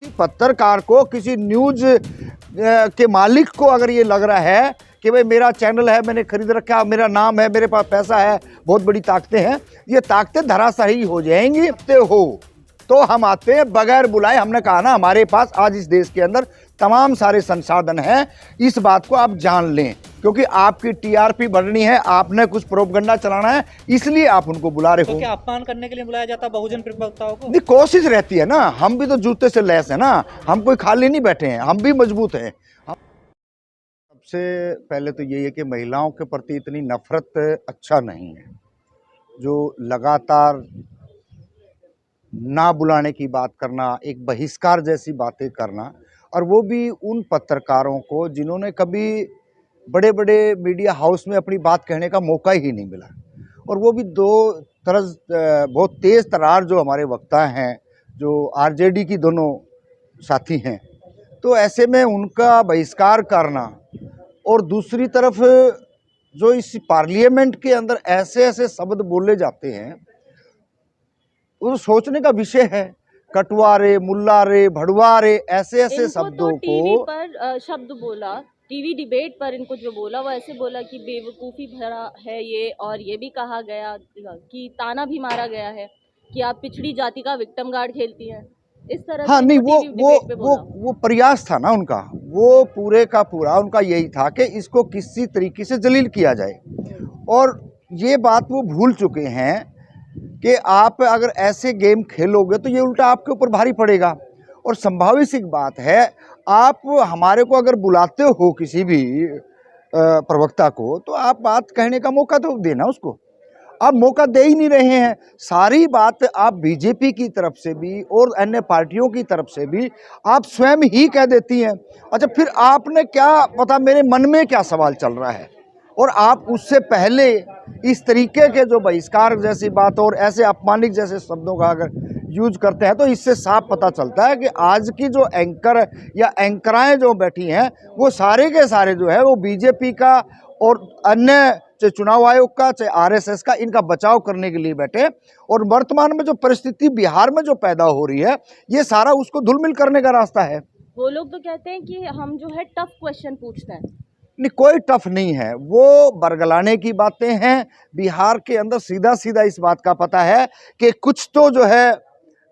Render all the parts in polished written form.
पत्रकार को, किसी न्यूज के मालिक को अगर ये लग रहा है कि भाई मेरा चैनल है, मैंने खरीद रखा, मेरा नाम है, मेरे पास पैसा है, बहुत बड़ी ताकतें हैं, ये ताकतें धराशायी हो जाएंगी। तो हम आते हैं बगैर बुलाए। हमने कहा ना, हमारे पास आज इस देश के अंदर तमाम सारे संसाधन हैं, इस बात को आप जान लें, क्योंकि आपकी टीआरपी बढ़नी है, आपने कुछ प्रोपगंडा चलाना है, इसलिए आप उनको बुला रहे हो। तो क्या अपमान करने के लिए बुलाया जाता है बहुजन प्रवक्ताओं को? नहीं, कोशिश रहती है ना, हम भी तो जूते से लैस है ना, हम कोई खाली नहीं बैठे हैं, हम भी मजबूत हैं। सबसे पहले तो ये है कि महिलाओं के प्रति इतनी नफरत अच्छा नहीं है, जो लगातार ना बुलाने की बात करना, एक बहिष्कार जैसी बातें करना, और वो भी उन पत्रकारों को जिन्होंने कभी बड़े बड़े मीडिया हाउस में अपनी बात कहने का मौका ही नहीं मिला, और वो भी दो बहुत तेज़ तर्रार जो हमारे वक्ता हैं, जो आरजेडी की दोनों साथी हैं, तो ऐसे में उनका बहिष्कार करना, और दूसरी तरफ जो इस पार्लियामेंट के अंदर ऐसे ऐसे शब्द बोले जाते हैं, वो सोचने का विषय है। कटवारे, मुल्लारे, भड़वारे, ऐसे ऐसे शब्दों तो टीवी को पर शब्द बोला, टीवी डिबेट पर इनको जो बोला वो ऐसे बोला कि बेवकूफ़ी भरा है ये, और ये भी कहा गया कि ताना भी मारा गया है कि आप पिछड़ी जाति का विक्टिम गार्ड खेलती हैं, इस तरह हाँ, से नहीं, टीवी डिबेट पे बोला। वो प्रयास था ना उनका, वो पूरे का पूरा उनका यही था कि इसको किसी तरीके से जलील किया जाए, और ये बात वो भूल चुके हैं कि आप अगर ऐसे गेम खेलोगे तो ये उल्टा आपके ऊपर भारी पड़ेगा। और संभावित सी बात है, आप हमारे को अगर बुलाते हो किसी भी प्रवक्ता को, तो आप बात कहने का मौका तो देना उसको, आप मौका दे ही नहीं रहे हैं। सारी बात आप बीजेपी की तरफ से भी और अन्य पार्टियों की तरफ से भी आप स्वयं ही कह देती हैं। अच्छा, फिर आपने क्या पता मेरे मन में क्या सवाल चल रहा है, और आप उससे पहले इस तरीके के जो बहिष्कार जैसी बात और ऐसे अपमानित जैसे शब्दों का अगर यूज करते हैं, तो इससे साफ पता चलता है कि आज की जो एंकर या एंकराएं जो बैठी हैं, वो सारे के सारे जो है वो बीजेपी का और अन्य, चाहे चुनाव आयोग का, चाहे आरएसएस का, इनका बचाव करने के लिए बैठे। और वर्तमान में जो परिस्थिति बिहार में जो पैदा हो रही है, ये सारा उसको धुलमिल करने का रास्ता है। वो लोग तो कहते हैं कि हम जो है टफ क्वेश्चन पूछते हैं। नहीं, कोई टफ नहीं है, वो बरगलाने की बातें हैं। बिहार के अंदर सीधा सीधा इस बात का पता है कि कुछ तो जो है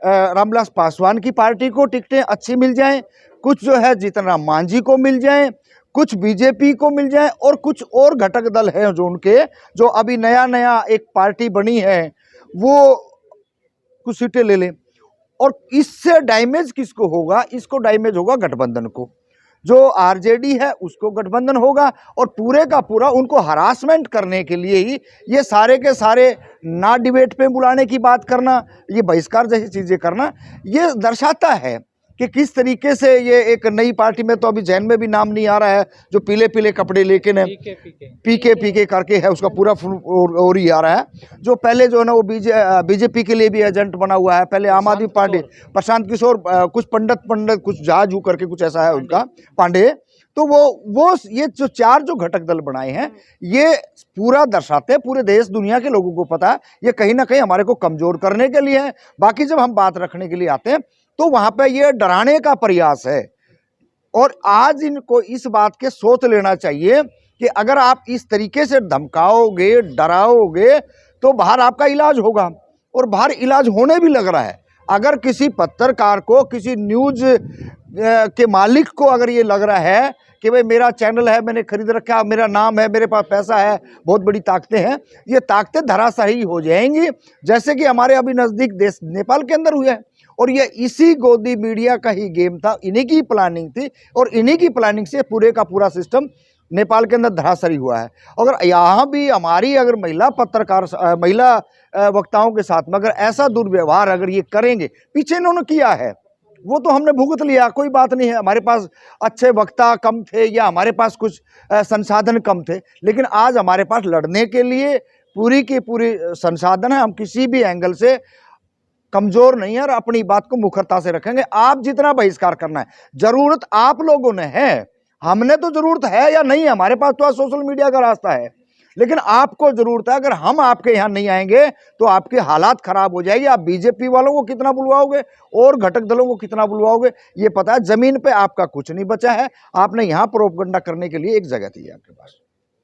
रामविलास पासवान की पार्टी को टिकटें अच्छी मिल जाएं, कुछ जो है जीतन राम मांझी को मिल जाएं, कुछ बीजेपी को मिल जाएं, और कुछ और घटक दल हैं जो उनके, जो अभी नया नया एक पार्टी बनी है, वो कुछ सीटें ले लें। और इससे डैमेज किसको होगा? इसको डैमेज होगा गठबंधन को, जो आरजेडी है उसको गठबंधन होगा, और पूरे का पूरा उनको हरासमेंट करने के लिए ही ये सारे के सारे ना डिबेट पे बुलाने की बात करना, ये बहिष्कार जैसी चीज़ें करना, ये दर्शाता है कि किस तरीके से ये एक नई पार्टी में, तो अभी जैन में भी नाम नहीं आ रहा है, जो पीले पीले कपड़े लेके ने पीके करके है, उसका पूरा और ही आ रहा है, जो पहले जो है ना वो बीजेपी के लिए भी एजेंट बना हुआ है, पहले आम आदमी पार्टी, प्रशांत किशोर, कुछ पंडित कुछ जाजू करके कुछ ऐसा है उनका, पांडे। तो वो ये जो चार जो घटक दल बनाए हैं, ये पूरा दर्शाते हैं, पूरे देश दुनिया के लोगों को पता है, ये कहीं ना कहीं हमारे को कमजोर करने के लिए है। बाकी जब हम बात रखने के लिए आते हैं, तो वहां पे ये डराने का प्रयास है। और आज इनको इस बात के सोच लेना चाहिए कि अगर आप इस तरीके से धमकाओगे, डराओगे, तो बाहर आपका इलाज होगा, और बाहर इलाज होने भी लग रहा है। अगर किसी पत्रकार को, किसी न्यूज के मालिक को अगर ये लग रहा है कि भाई मेरा चैनल है, मैंने खरीद रखा, मेरा नाम है, मेरे पास पैसा है, बहुत बड़ी ताकतें हैं, ये ताकतें धराशायी हो जाएंगी, जैसे कि हमारे अभी नज़दीक देश नेपाल के अंदर हुआ है। और ये इसी गोदी मीडिया का ही गेम था, इन्हीं की प्लानिंग थी, और इन्हीं की प्लानिंग से पूरे का पूरा सिस्टम नेपाल के अंदर धराशायी हुआ है। अगर यहाँ भी हमारी अगर महिला पत्रकार, महिला वक्ताओं के साथ में अगर ऐसा दुर्व्यवहार अगर ये करेंगे, पीछे इन्होंने किया है, वो तो हमने भुगत लिया, कोई बात नहीं है। हमारे पास अच्छे वक्ता कम थे, या हमारे पास कुछ संसाधन कम थे, लेकिन आज हमारे पास लड़ने के लिए पूरी की पूरी संसाधन है। हम किसी भी एंगल से कमजोर नहीं है, और अपनी बात को मुखरता से रखेंगे। आप जितना बहिष्कार करना है, जरूरत आप लोगों ने है, हमने तो जरूरत है या नहीं, हमारे पास तो आज सोशल मीडिया का रास्ता है, लेकिन आपको जरूरत है, अगर हम आपके यहाँ नहीं आएंगे तो आपके हालात खराब हो जाएगी। आप बीजेपी वालों को कितना बुलवाओगे और घटक दलों को कितना बुलवाओगे, ये पता है। जमीन पे आपका कुछ नहीं बचा है, आपने यहाँ प्रोपगंडा करने के लिए एक जगह थी आपके पास।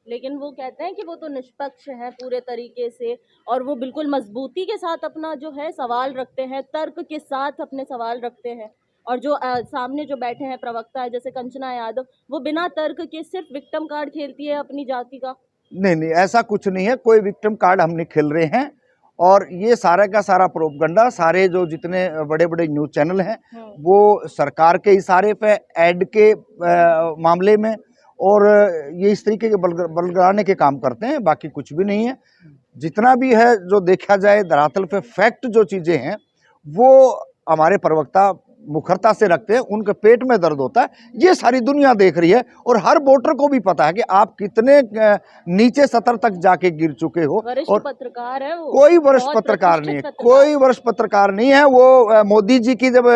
लेकिन वो कहते हैं कि वो तो निष्पक्ष है पूरे तरीके से, और वो बिल्कुल मजबूती के साथ अपना जो है सवाल रखते हैं, तर्क के साथ अपने सवाल रखते हैं। और जो सामने जो बैठे हैं प्रवक्ता है जैसे कंचना यादव, वो बिना तर्क के सिर्फ विक्टिम कार्ड खेलती है अपनी जाति का। नहीं नहीं, ऐसा कुछ नहीं है, कोई विक्टिम कार्ड हम नहीं खेल रहे हैं। और ये सारा का सारा प्रोपगंडा, सारे जो जितने बड़े बड़े न्यूज चैनल हैं वो सरकार के इशारे पे ऐड के मामले में और ये इस तरीके के बलगाने के काम करते हैं, बाकी कुछ भी नहीं है। जितना भी है जो देखा जाए धरातल पे फैक्ट जो चीज़ें हैं वो हमारे प्रवक्ता मुखरता से रखते हैं, उनके पेट में दर्द होता है, ये सारी दुनिया देख रही है। और हर वोटर को भी पता है कि आप कितने नीचे सतर तक जाके गिर चुके हो। वरिष्ठ पत्रकार है वो, कोई वरिष्ठ पत्रकार नहीं है, कोई वरिष्ठ पत्रकार नहीं है वो। मोदी जी की जब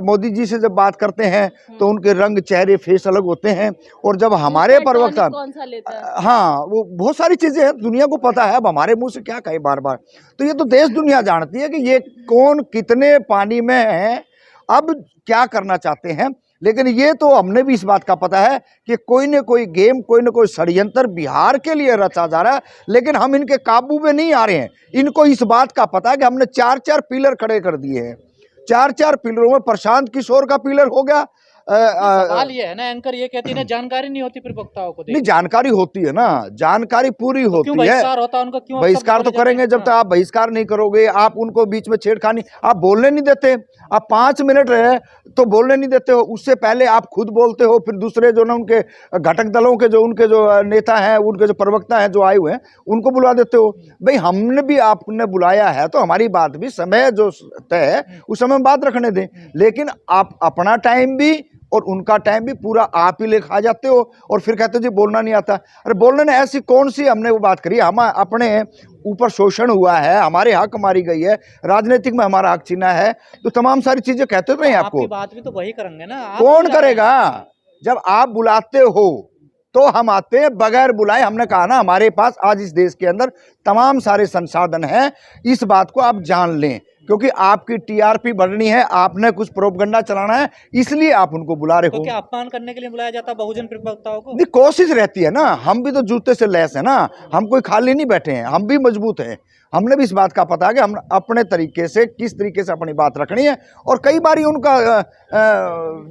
मोदी जी से जब बात करते हैं तो उनके रंग, चेहरे, फेस अलग होते हैं। और जब हमारे प्रवक्ता, कौन सा लेता है? हाँ, वो बहुत सारी चीजें हैं, दुनिया को पता है। अब हमारे मुंह से क्या कहे बार बार, तो ये तो देश दुनिया जानती है कि ये कौन कितने पानी में है, अब क्या करना चाहते हैं। लेकिन ये तो हमने भी इस बात का पता है कि कोई न कोई गेम, कोई न कोई षड्यंत्र बिहार के लिए रचा जा रहा है, लेकिन हम इनके काबू में नहीं आ रहे हैं। इनको इस बात का पता है कि हमने 4-4 पिलर खड़े कर दिए हैं। 4-4 पिलरों में प्रशांत किशोर का पिलर हो गया। सवाल ये है ना, एंकर ये कहती है ना जानकारी नहीं होती प्रवक्ताओं को। नहीं, जानकारी होती है ना, जानकारी पूरी होती है। बहिष्कार होता है उनका, क्यों बहिष्कार तो करेंगे जब तक आप बहिष्कार नहीं करोगे। आप उनको बीच में छेड़खानी, आप बोलने नहीं देते। आप 5 मिनट रहे तो बोलने नहीं देते हो, उससे पहले आप खुद बोलते हो, फिर दूसरे जो ना उनके घटक दलों के जो उनके जो नेता हैं, उनके जो प्रवक्ता हैं जो आए हुए हैं, उनको बुला देते हो। भाई हमने भी आपने बुलाया है तो हमारी बात भी समय जो तय है उस समय बात रखने दें। लेकिन आप अपना टाइम भी और उनका टाइम भी पूरा आप ही ले खा जाते हो और फिर कहते हो जी बोलना नहीं आता। अरे बोलने ने ऐसी कौन सी हमने वो बात करी, हम अपने ऊपर शोषण हुआ है, हमारे हक मारी गई है, राजनीतिक में हमारा हक छीना है, तो तमाम सारी चीजें कहते तो नहीं आपको। आपकी बात भी तो वही करेंगे ना, कौन करेगा? जब आप बुलाते हो तो हम आते हैं, बगैर बुलाए। हमने कहा ना हमारे पास आज इस देश के अंदर तमाम सारे संसाधन हैं, इस बात को आप जान लें, क्योंकि आपकी टीआरपी बढ़नी है, आपने कुछ प्रोपगंडा चलाना है, इसलिए आप उनको बुला रहे हो। तो क्या अपमान करने के लिए बुलाया जाता है बहुजन प्रवक्ताओं को? नहीं, कोशिश रहती है ना, हम भी तो जूते से लैस है ना, हम कोई खाली नहीं बैठे हैं, हम भी मजबूत हैं। हमने भी इस बात का पता है कि हम अपने तरीके से किस तरीके से अपनी बात रखनी है। और कई बार उनका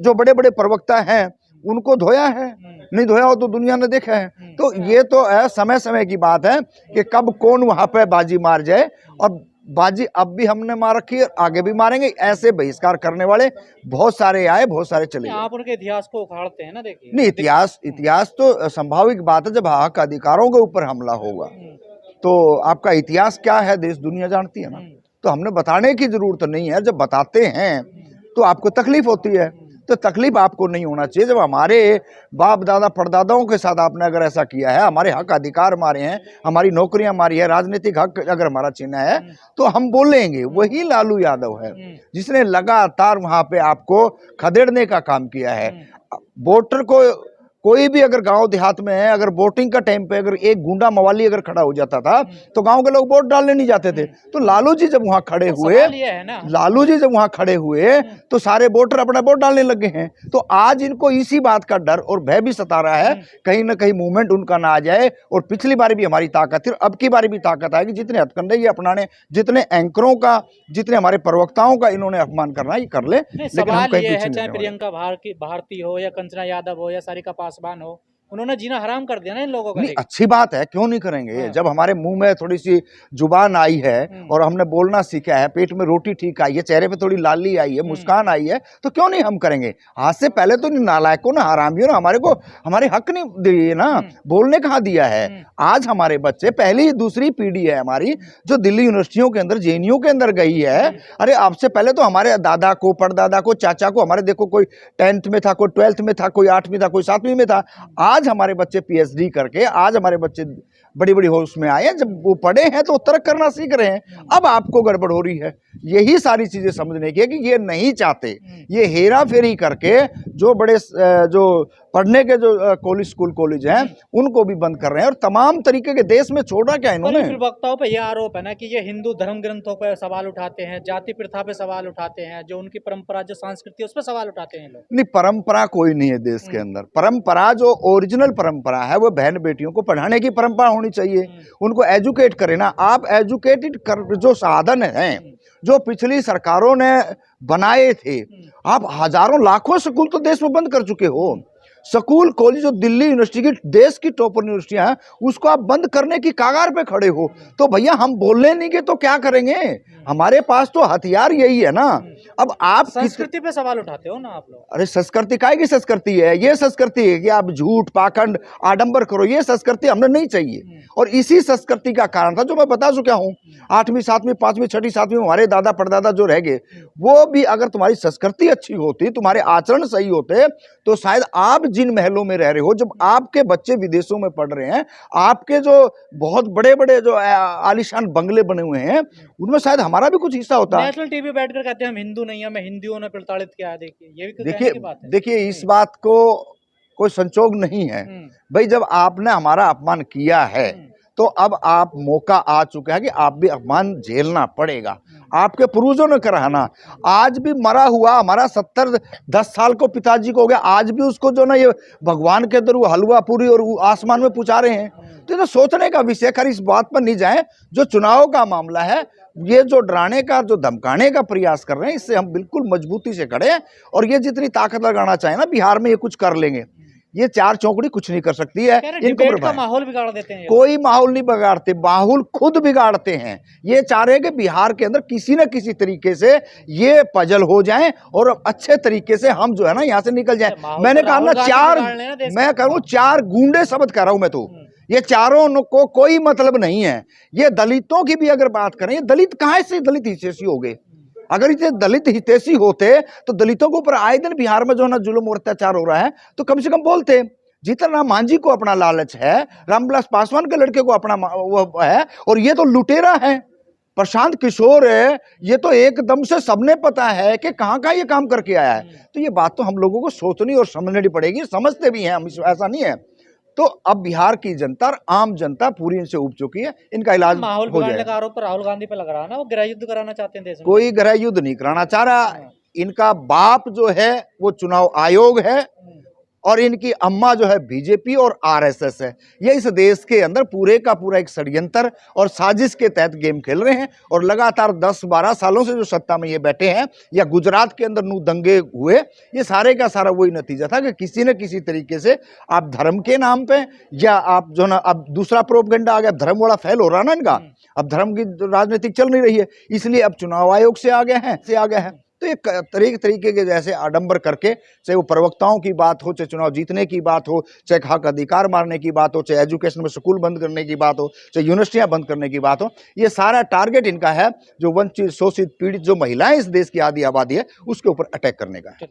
जो बड़े बड़े प्रवक्ता हैं उनको धोया है, नहीं धोया हो तो दुनिया ने देखा है। तो ये तो है, समय समय की बात है कि कब कौन वहां पे बाजी मार जाए। और बाजी अब भी हमने मार रखी है, आगे भी मारेंगे। ऐसे बहिष्कार करने वाले बहुत सारे आए, बहुत सारे चले गए। आप उनके इतिहास को उखाड़ते हैं ना, देखिए। नहीं, इतिहास तो संभाविक बात है, जब हक अधिकारों के ऊपर हमला होगा तो आपका इतिहास क्या है देश दुनिया जानती है ना। तो हमने बताने की जरूरत नहीं है, जब बताते हैं तो आपको तकलीफ होती है। तो तकलीफ आपको नहीं होना चाहिए। जब हमारे बाप दादा परदादाओं के साथ आपने अगर ऐसा किया है, हमारे हक अधिकार मारे हैं, हमारी नौकरियां मारी है, राजनीतिक हक अगर हमारा छीना है, तो हम बोलेंगे। वही लालू यादव है जिसने लगातार वहां पे आपको खदेड़ने का काम किया है। वोटर को कोई भी अगर गांव देहात में है, अगर वोटिंग का टाइम पे अगर एक गुंडा मवाली अगर खड़ा हो जाता था तो गांव के लोग वोट डालने नहीं जाते थे। तो लालू जी जब वहां खड़े हुए, लालू जी जब वहां खड़े हुए तो सारे वोटर अपना वोट डालने लगे हैं। तो आज इनको इसी बात का डर और भय भी सता रहा है, कहीं ना कहीं मूवमेंट उनका ना आ जाए। और पिछली बार भी हमारी ताकत थी, अब की बार भी ताकत आएगी। जितने हथकंडे ये अपनाने, जितने एंकरों का, जितने हमारे प्रवक्ताओं का इन्होंने अपमान करना ये कर ले। लेकिन हम कहीं पीछे नहीं, चाहे प्रियंका भारती हो या कंचना यादव हो या सारिका पासवान हो, उन्होंने जीना हराम कर दिया ना इन लोगों का। नहीं, अच्छी बात है, क्यों नहीं करेंगे। जब हमारे मुंह में थोड़ी सी जुबान आई है और हमने बोलना सीखा है, पेट में रोटी ठीक आई है, चेहरे पे थोड़ी लाली आई है, मुस्कान आई है, तो क्यों नहीं हम करेंगे। आज से पहले तो नालायकों ना, हरामियों ना हमारे को हमारे हक नहीं दिए ना, बोलने कहाँ दिया है। आज हमारे बच्चे, पहली दूसरी पीढ़ी है हमारी जो दिल्ली यूनिवर्सिटियों के अंदर, जेएनयू के अंदर गई है। अरे आपसे पहले तो हमारे दादा को, परदादा को, चाचा को, हमारे देखो कोई 10th में था, कोई 12th में था, कोई 8वीं था, कोई 7वीं में था। आज हमारे बच्चे पीएचडी करके, आज हमारे बच्चे बड़ी बड़ी होश में आए हैं। जब वो पढ़े हैं तो तरक करना सीख रहे हैं। अब आपको गड़बड़ हो रही है। यही सारी चीजें समझने की है कि ये नहीं चाहते, ये हेरा फेरी करके जो बड़े जो पढ़ने के जो कॉलेज स्कूल कॉलेज हैं उनको भी बंद कर रहे हैं, और तमाम तरीके के देश में छोड़ा क्या और इन्होंने। इन वक्ताओं पे यह आरोप है ना कि ये हिंदू धर्म ग्रंथों पे सवाल उठाते हैं, जाति प्रथा पे सवाल उठाते हैं, जो उनकी परंपरा जो संस्कृति है उस पर सवाल उठाते हैं लोग। नहीं, परंपरा कोई नहीं है देश के अंदर। परंपरा जो ओरिजिनल परंपरा है वो बहन बेटियों को पढ़ाने की परंपरा होनी चाहिए, उनको एजुकेट करे ना। आप एजुकेटेड कर जो साधन हैं जो पिछली सरकारों ने बनाए थे, आप हजारों लाखों स्कूल तो देश में बंद कर चुके हो। स्कूल कॉलेज जो दिल्ली यूनिवर्सिटी की देश की टॉपर यूनिवर्सिटियां हैं उसको आप बंद करने की कगार पे खड़े हो, तो भैया हम बोलने नहीं के तो क्या करेंगे, हमारे पास तो हथियार यही है ना। अब आप संस्कृति पे सवाल उठाते हो ना आप लोग। अरे संस्कृति काय की संस्कृति है, ये संस्कृति है कि आप झूठ पाखंड आडंबर करो, ये संस्कृति हमें नहीं चाहिए। और इसी संस्कृति का कारण था जो मैं बता चुका हूँ, 8वीं 7वीं 5वीं 6वीं 7वीं हमारे दादा परदादा जो रह गए, वो भी अगर तुम्हारी संस्कृति अच्छी होती, तुम्हारे आचरण सही होते, तो शायद आप जिन महलों में रह रहे हो, जब आपके बच्चे विदेशों में पढ़ रहे हैं, आपके जो बहुत बड़े बड़े जो आलीशान बंगले बने हुए हैं, उनमें शायद हमारा भी कुछ हिस्सा होता। नेशनल टीवी बैठकर कहते हैं हम हिंदू नहीं है, हमें हिंदुओं ने प्रताड़ित किया है। देखिए ये भी कहने की बात है। देखिए इस बात को कोई संजोग नहीं है भाई, जब आपने हमारा अपमान किया है तो अब आप मौका आ चुका है कि आप भी अपमान झेलना पड़ेगा। आपके पूर्वजों ने करा ना, आज भी मरा हुआ हमारा 70-10 साल को पिताजी को हो गया, आज भी उसको जो ना ये भगवान के अंदर वो हलवा पूरी और आसमान में पूछा रहे हैं। तो ये तो सोचने का विषय, खैर इस बात पर नहीं जाए। जो चुनाव का मामला है, ये जो डराने का जो धमकाने का प्रयास कर रहे हैं, इससे हम बिल्कुल मजबूती से खड़े हैं। और ये जितनी ताकत लगाना चाहे ना बिहार में, ये कुछ कर लेंगे, ये चार चौकड़ी कुछ नहीं कर सकती है। डिबेट का माहौल बिगाड़ देते हैं। कोई माहौल नहीं बिगाड़ते, माहौल खुद बिगाड़ते हैं। ये चाह रहे हैं कि बिहार के अंदर किसी न किसी तरीके से ये पजल हो जाएं और अच्छे तरीके से हम जो है ना यहाँ से निकल जाएं। मैंने कहा ना मैं कहूँ 4 गूंडे शब्द कह रहा हूं मैं, तो ये चारों को कोई मतलब नहीं है। ये दलितों की भी अगर बात करें, ये दलित कहाँ से दलित हितैषी हो गए? अगर ये दलित हितैषी होते तो दलितों के ऊपर आए दिन बिहार में जो है ना जुल्म और अत्याचार हो रहा है तो कम से कम बोलते। जीतन राम मांझी को अपना लालच है, रामविलास पासवान के लड़के को अपना वो है, और ये तो लुटेरा है। प्रशांत किशोर है, ये तो एकदम से सबने पता है कि कहाँ कहाँ ये काम करके आया है। तो ये बात तो हम लोगों को सोचनी और समझनी पड़ेगी, समझते भी हैं हम, ऐसा नहीं है। तो अब बिहार की जनता और आम जनता पूरी इनसे उब चुकी है, इनका इलाज माहौल बिगाड़ने का आरोप राहुल गांधी पे लग रहा है ना, वो गृह युद्ध कराना चाहते हैं देश में। कोई गृह युद्ध नहीं कराना चाह रहा। इनका बाप जो है वो चुनाव आयोग है और इनकी अम्मा जो है बीजेपी और आरएसएस है। ये इस देश के अंदर पूरे का पूरा एक षड्यंत्र और साजिश के तहत गेम खेल रहे हैं। और लगातार 10-12 सालों से जो सत्ता में ये बैठे हैं, या गुजरात के अंदर नू दंगे हुए, ये सारे का सारा वही नतीजा था कि किसी न किसी तरीके से आप धर्म के नाम पे, या आप जो ना, अब दूसरा प्रोपगेंडा आ गया, धर्म वाला फैल हो रहा ना इनका, अब धर्म की राजनीतिक चल नहीं रही है, इसलिए अब चुनाव आयोग से आ गए हैं। तो ये तरीके के जैसे आडंबर करके, चाहे वो प्रवक्ताओं की बात हो, चाहे चुनाव जीतने की बात हो, चाहे हक अधिकार मारने की बात हो, चाहे एजुकेशन में स्कूल बंद करने की बात हो, चाहे यूनिवर्सिटियां बंद करने की बात हो, ये सारा टारगेट इनका है जो वंचित शोषित पीड़ित जो महिलाएं इस देश की आधी आबादी है उसके ऊपर अटैक करने का है।